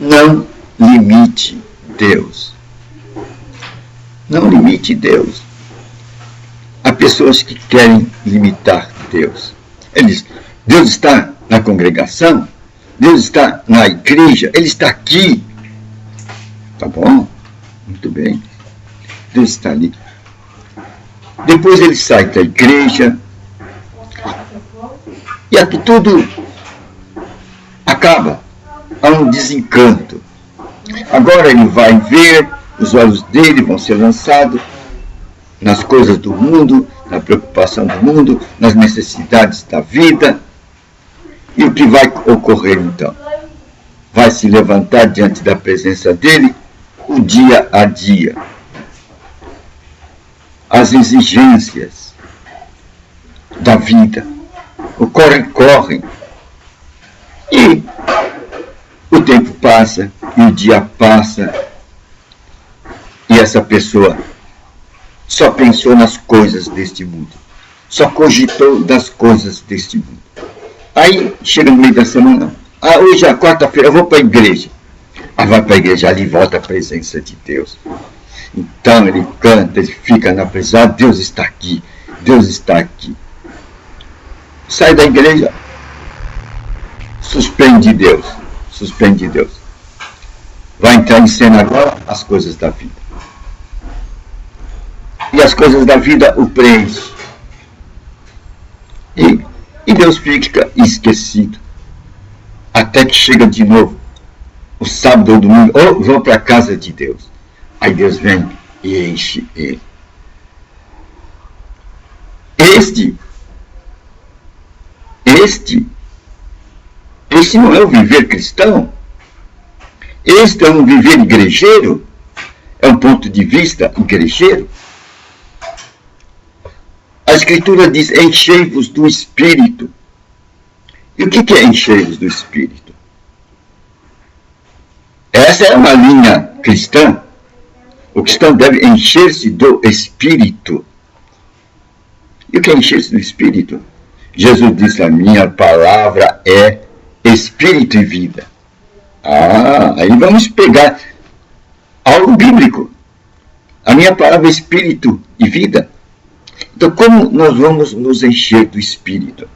Não limite Deus. Não limite Deus. Há pessoas que querem limitar Deus. Eles, Deus está na congregação, Deus está na igreja, Ele está aqui. Tá bom? Muito bem. Deus está ali. Depois ele sai da igreja. E aqui tudo acaba. Há um desencanto. Agora ele vai ver, os olhos dele vão ser lançados nas coisas do mundo, na preocupação do mundo, nas necessidades da vida. E o que vai ocorrer então? Vai se levantar diante da presença dele o dia a dia. As exigências da vida, o corre-corre. E o tempo passa, e o dia passa, e essa pessoa só pensou nas coisas deste mundo, só cogitou das coisas deste mundo. Aí chega no meio da semana, hoje é quarta-feira, eu vou para a igreja. Vai para a igreja, ali volta a presença de Deus. Então ele canta, ele fica na presença, Deus está aqui, Deus está aqui. Sai da igreja, suspende Deus. Vai entrar em cena agora as coisas da vida. E as coisas da vida o preenchem. E Deus fica esquecido. Até que chega de novo o sábado ou domingo, ou vão para a casa de Deus. Aí Deus vem e enche ele. Este não é o viver cristão. Este é um viver igrejeiro. É um ponto de vista igrejeiro. A Escritura diz, enchei-vos do Espírito. E o que é enchei-vos do Espírito? Essa é uma linha cristã. O cristão deve encher-se do Espírito. E o que é encher-se do Espírito? Jesus disse, a minha palavra é Espírito e vida. Aí vamos pegar algo bíblico. A minha palavra é Espírito e vida. Então, como nós vamos nos encher do Espírito?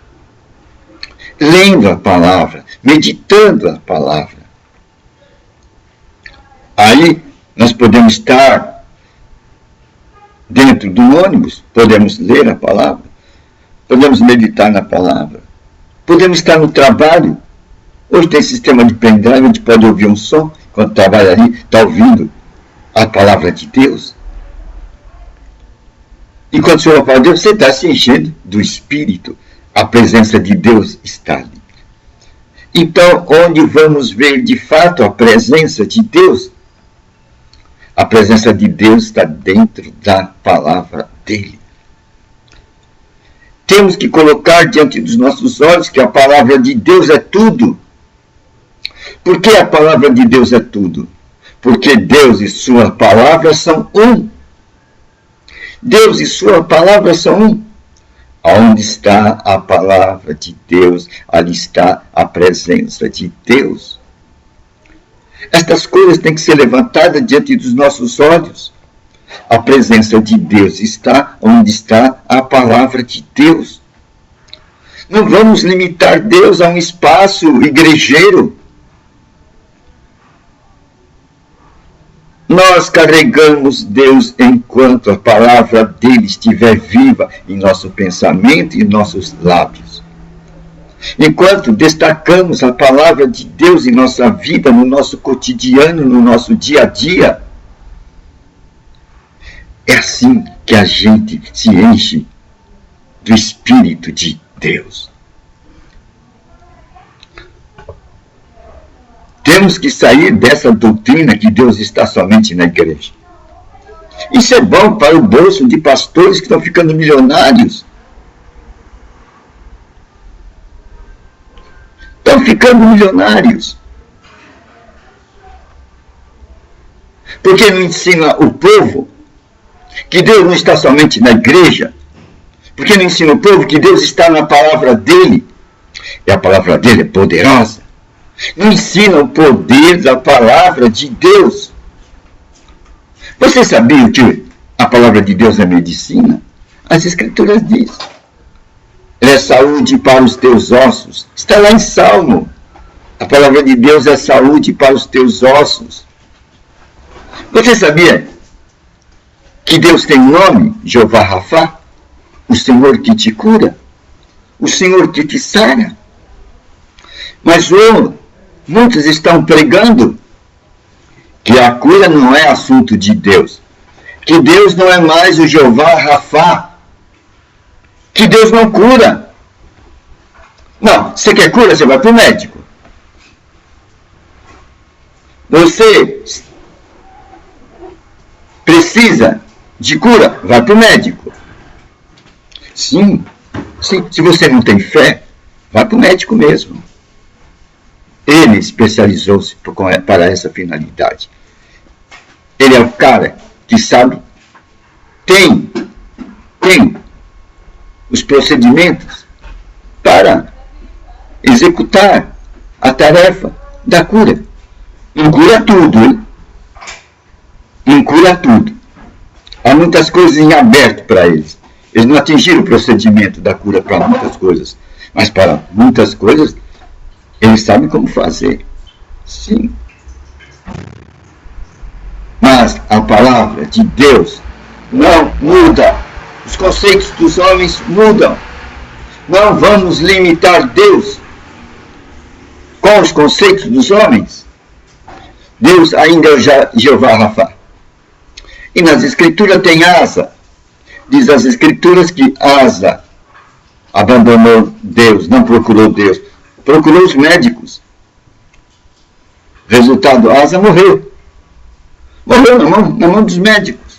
Lendo a palavra, meditando a palavra. Aí nós podemos estar dentro do ônibus, podemos ler a palavra, podemos meditar na palavra, podemos estar no trabalho. Hoje tem sistema de pendrive, a gente pode ouvir um som, enquanto trabalha ali, está ouvindo a palavra de Deus. E quando você ouve a palavra de Deus, você está se enchendo do Espírito. A presença de Deus está ali. Então, onde vamos ver de fato a presença de Deus? A presença de Deus está dentro da palavra dele. Temos que colocar diante dos nossos olhos que a palavra de Deus é tudo. Por que a palavra de Deus é tudo? Porque Deus e sua palavra são um. Deus e sua palavra são um. Onde está a palavra de Deus, ali está a presença de Deus. Estas coisas têm que ser levantadas diante dos nossos olhos. A presença de Deus está onde está a palavra de Deus. Não vamos limitar Deus a um espaço igrejeiro. Nós carregamos Deus enquanto a palavra dele estiver viva em nosso pensamento e em nossos lábios. Enquanto destacamos a palavra de Deus em nossa vida, no nosso cotidiano, no nosso dia a dia, é assim que a gente se enche do Espírito de Deus. Temos que sair dessa doutrina que Deus está somente na igreja. Isso é bom para o bolso de pastores que estão ficando milionários. Estão ficando milionários. Porque não ensina o povo que Deus não está somente na igreja. Porque não ensina o povo que Deus está na palavra dele. E a palavra dele é poderosa. Não ensina o poder da palavra de Deus. Você sabia que a palavra de Deus é medicina? As Escrituras dizem. Ela é saúde para os teus ossos. Está lá em Salmo. A palavra de Deus é saúde para os teus ossos. Você sabia que Deus tem um nome? Jeová Rafá? O Senhor que te cura? O Senhor que te sara? Mas muitos estão pregando que a cura não é assunto de Deus. Que Deus não é mais o Jeová Rafá. Que Deus não cura. Não, você quer cura, você vai para o médico. Você precisa de cura, vai para o médico. Sim, se você não tem fé, vai para o médico mesmo. Ele especializou-se para essa finalidade. Ele é o cara que sabe, tem os procedimentos para executar a tarefa da cura. Não cura tudo, hein? Não cura tudo. Há muitas coisas em aberto para eles. Eles não atingiram o procedimento da cura para muitas coisas. Mas para muitas coisas, eles sabem como fazer. Sim. Mas a palavra de Deus não muda. Os conceitos dos homens mudam. Não vamos limitar Deus com os conceitos dos homens. Deus ainda é Jeová Rafá. E nas Escrituras tem Asa. Diz as Escrituras que Asa abandonou Deus, não procurou Deus. Procurou os médicos. Resultado, Asa morreu. Morreu na mão dos médicos.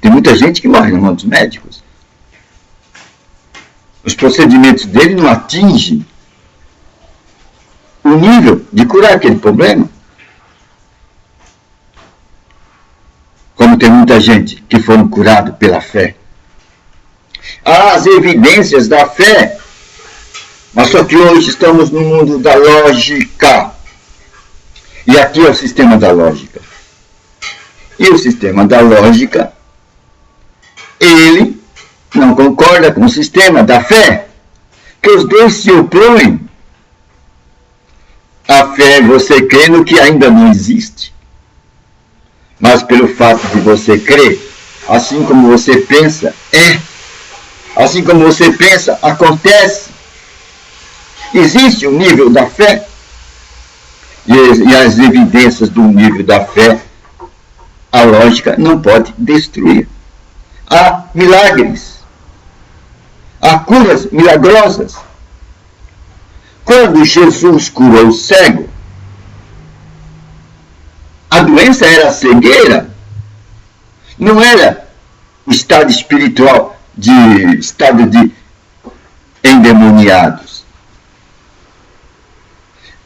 Tem muita gente que morre na mão dos médicos. Os procedimentos dele não atingem o nível de curar aquele problema. Como tem muita gente que foram curados pela fé. Há as evidências da fé. Mas só que hoje estamos no mundo da lógica. E aqui é o sistema da lógica. E o sistema da lógica, ele não concorda com o sistema da fé. Que os dois se opõem. A fé é você crer no que ainda não existe. Mas pelo fato de você crer, assim como você pensa, assim como você pensa, acontece. Existe um nível da fé. E as evidências do nível da fé, a lógica não pode destruir. Há milagres. Há curas milagrosas. Quando Jesus curou o cego, a doença era a cegueira. Não era o estado espiritual, estado de endemoniados.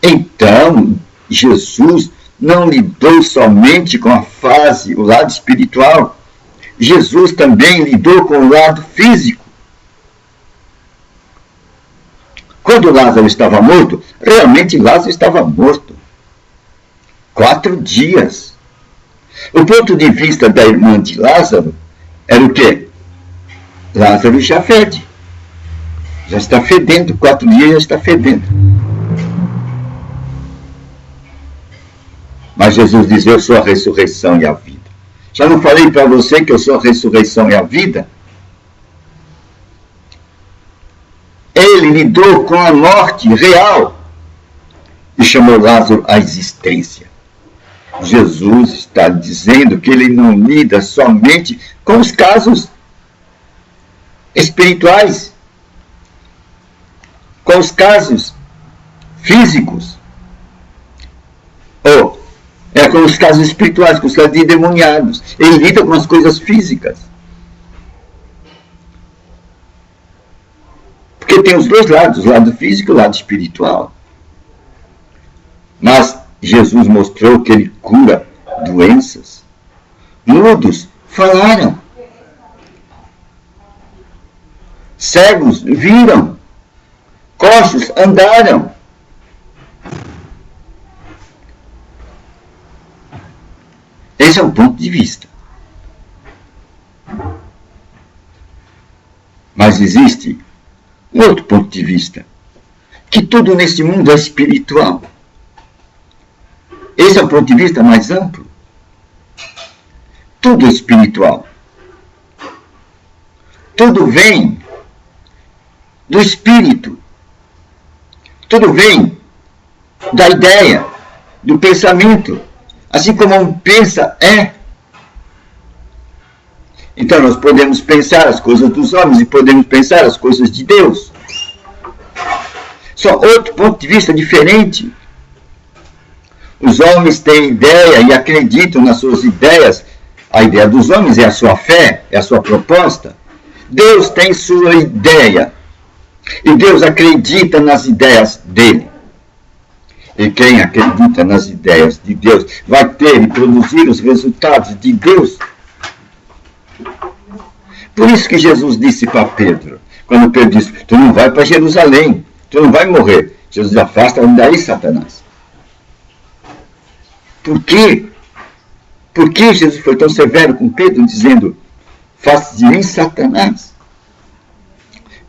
Então, Jesus não lidou somente com a fase, o lado espiritual. Jesus também lidou com o lado físico. Quando Lázaro estava morto, realmente Lázaro estava morto. 4 dias. O ponto de vista da irmã de Lázaro era o quê? Lázaro já fede. Já está fedendo. 4 dias já está fedendo. Mas Jesus diz, eu sou a ressurreição e a vida. Já não falei para você que eu sou a ressurreição e a vida? Ele lidou com a morte real e chamou Lázaro à existência. Jesus está dizendo que ele não lida somente com os casos espirituais, com os casos físicos, com os casos espirituais, com os casos de endemoniados. Ele lida com as coisas físicas. Porque tem os dois lados, o lado físico e o lado espiritual. Mas Jesus mostrou que ele cura doenças. Mudos falaram. Cegos viram. coxos andaram. Esse é um ponto de vista. Mas existe um outro ponto de vista, que tudo neste mundo é espiritual. Esse é o ponto de vista mais amplo. Tudo é espiritual. Tudo vem do espírito. Tudo vem da ideia, do pensamento. Assim como um pensa, é. Então nós podemos pensar as coisas dos homens e podemos pensar as coisas de Deus. Só outro ponto de vista diferente. Os homens têm ideia e acreditam nas suas ideias. A ideia dos homens é a sua fé, é a sua proposta. Deus tem sua ideia. E Deus acredita nas ideias dele. E quem acredita nas ideias de Deus vai ter e produzir os resultados de Deus. Por isso que Jesus disse para Pedro, quando Pedro disse, tu não vai para Jerusalém, tu não vai morrer. Jesus afasta-me daí, Satanás. Por quê? Por que Jesus foi tão severo com Pedro, dizendo, faça de mim Satanás?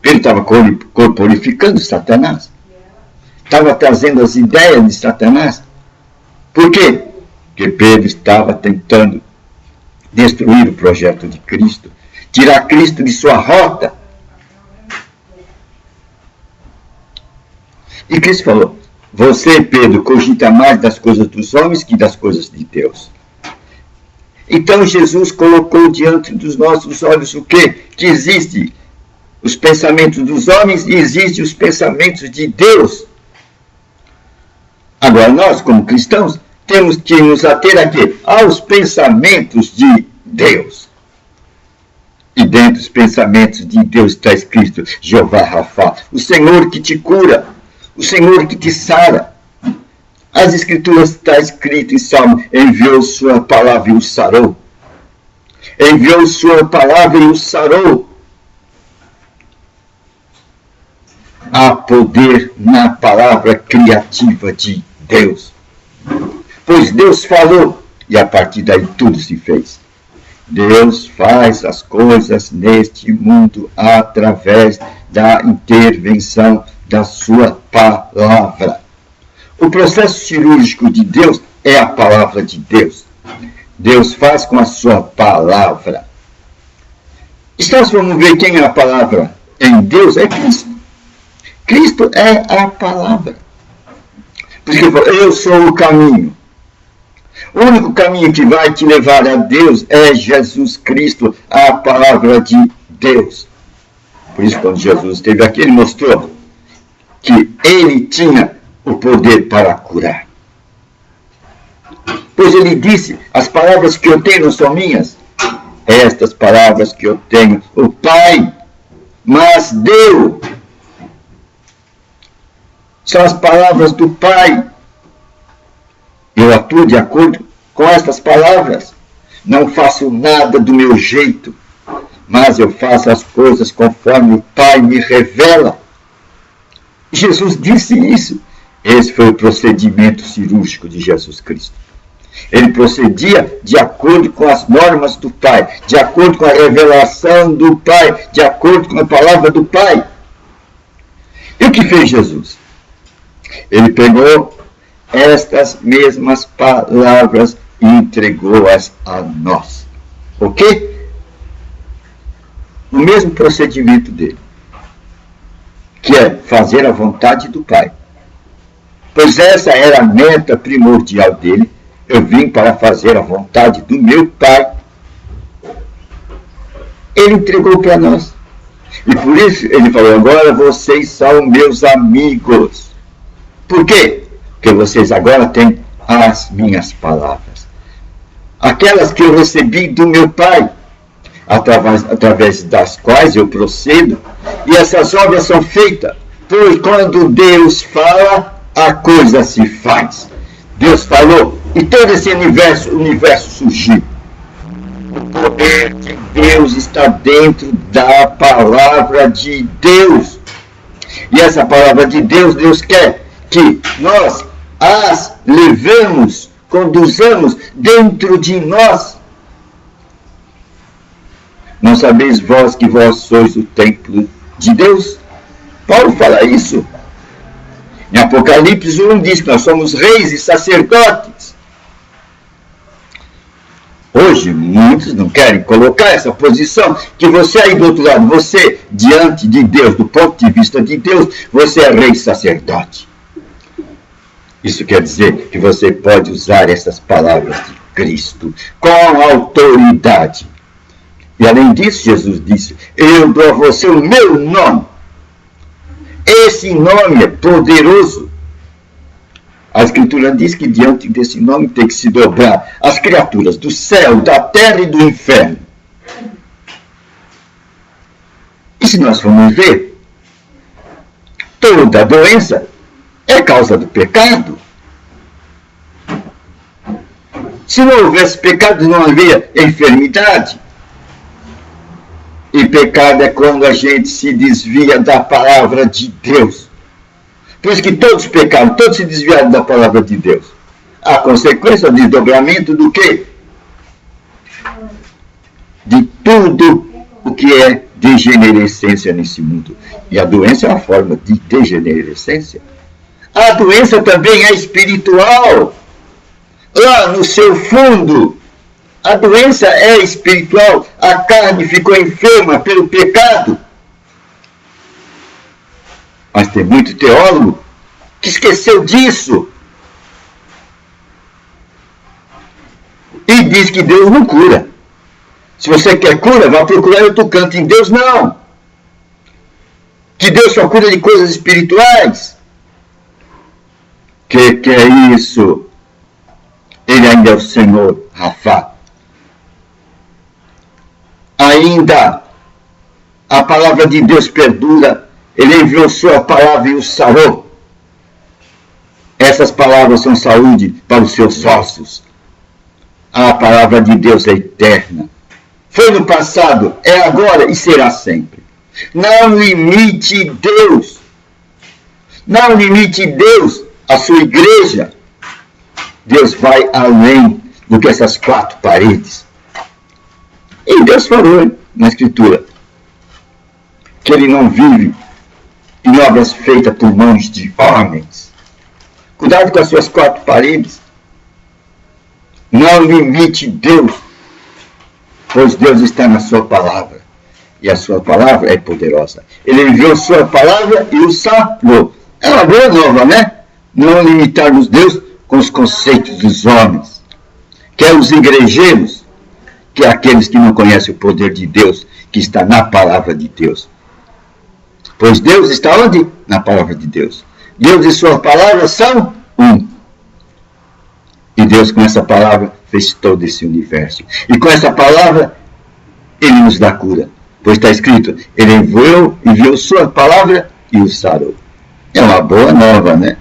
Pedro estava corporificando Satanás. Estava trazendo as ideias de Satanás. Por quê? Porque Pedro estava tentando destruir o projeto de Cristo, tirar Cristo de sua rota. E Cristo falou, você, Pedro, cogita mais das coisas dos homens que das coisas de Deus. Então Jesus colocou diante dos nossos olhos o quê? Que existe os pensamentos dos homens e existem os pensamentos de Deus. Agora nós, como cristãos, temos que nos ater a quê? Aos pensamentos de Deus. E dentro dos pensamentos de Deus está escrito, Jeová Rafa, o Senhor que te cura, o Senhor que te sara. As Escrituras está escrito em Salmo, enviou sua palavra e o sarou. Enviou sua palavra e o sarou. Há poder na palavra criativa de Deus. Pois Deus falou, e a partir daí tudo se fez. Deus faz as coisas neste mundo através da intervenção da sua palavra. O processo cirúrgico de Deus é a palavra de Deus. Deus faz com a sua palavra. Então, se vamos ver quem é a palavra em Deus, é Cristo. Cristo é a palavra. Porque eu sou o caminho. O único caminho que vai te levar a Deus é Jesus Cristo, a palavra de Deus. Por isso, quando Jesus esteve aqui, ele mostrou que ele tinha o poder para curar. Pois ele disse, as palavras que eu tenho não são minhas. Estas palavras que eu tenho, o Pai mas deu. São as palavras do Pai. Eu atuo de acordo com estas palavras. Não faço nada do meu jeito, mas eu faço as coisas conforme o Pai me revela. Jesus disse isso. Esse foi o procedimento cirúrgico de Jesus Cristo. Ele procedia de acordo com as normas do Pai, de acordo com a revelação do Pai, de acordo com a palavra do Pai. E o que fez Jesus? Ele pegou estas mesmas palavras e entregou-as a nós. Ok? O mesmo procedimento dele, que é fazer a vontade do Pai. Pois essa era a meta primordial dele. Eu vim para fazer a vontade do meu Pai. Ele entregou para nós. E por isso ele falou, agora vocês são meus amigos. Por quê? Porque vocês agora têm as minhas palavras. Aquelas que eu recebi do meu Pai, através das quais eu procedo. E essas obras são feitas. Pois quando Deus fala, a coisa se faz. Deus falou. E todo esse universo surgiu. O poder de Deus está dentro da palavra de Deus. E essa palavra de Deus, Deus quer que nós as levemos, conduzamos dentro de nós. Não sabeis vós que vós sois o templo de Deus? Paulo fala isso. Em Apocalipse 1 diz que nós somos reis e sacerdotes. Hoje, muitos não querem colocar essa posição, que você aí do outro lado, você, diante de Deus, do ponto de vista de Deus, você é rei e sacerdote. Isso quer dizer que você pode usar essas palavras de Cristo com autoridade. E além disso, Jesus disse, eu dou a você o meu nome. Esse nome é poderoso. A Escritura diz que diante desse nome tem que se dobrar as criaturas do céu, da terra e do inferno. E se nós formos ver, toda doença é causa do pecado. Se não houvesse pecado, não haveria enfermidade. E pecado é quando a gente se desvia da palavra de Deus. Por isso que todos pecaram, todos se desviaram da palavra de Deus. A consequência do desdobramento do quê? De tudo o que é degenerescência nesse mundo. E a doença é uma forma de degenerescência. A doença também é espiritual. Lá no seu fundo, a doença é espiritual. A carne ficou enferma pelo pecado. Mas tem muito teólogo que esqueceu disso. E diz que Deus não cura. Se você quer cura, vá procurar em outro canto. Em Deus, não. Que Deus só cura de coisas espirituais. Que é isso? Ele ainda é o Senhor, Rafa. Ainda a palavra de Deus perdura. Ele enviou sua palavra e o sarou. Essas palavras são saúde para os seus ossos. A palavra de Deus é eterna. Foi no passado, é agora e será sempre. Não limite Deus. Não limite Deus, a sua igreja. Deus vai além do que essas quatro paredes. E Deus falou na Escritura que Ele não vive em obras feitas por mãos de homens. Cuidado com as suas quatro paredes. Não limite Deus, pois Deus está na sua palavra. E a sua palavra é poderosa. Ele enviou sua palavra e o sarou. É uma boa nova, né? Não limitarmos Deus com os conceitos dos homens. Quer os igrejeiros, que é aqueles que não conhecem o poder de Deus, que está na palavra de Deus. Pois Deus está onde? Na palavra de Deus. Deus e sua palavra são um. E Deus com essa palavra fez todo esse universo. E com essa palavra, Ele nos dá cura. Pois está escrito, Ele enviou sua palavra e o sarou. É uma boa nova, né?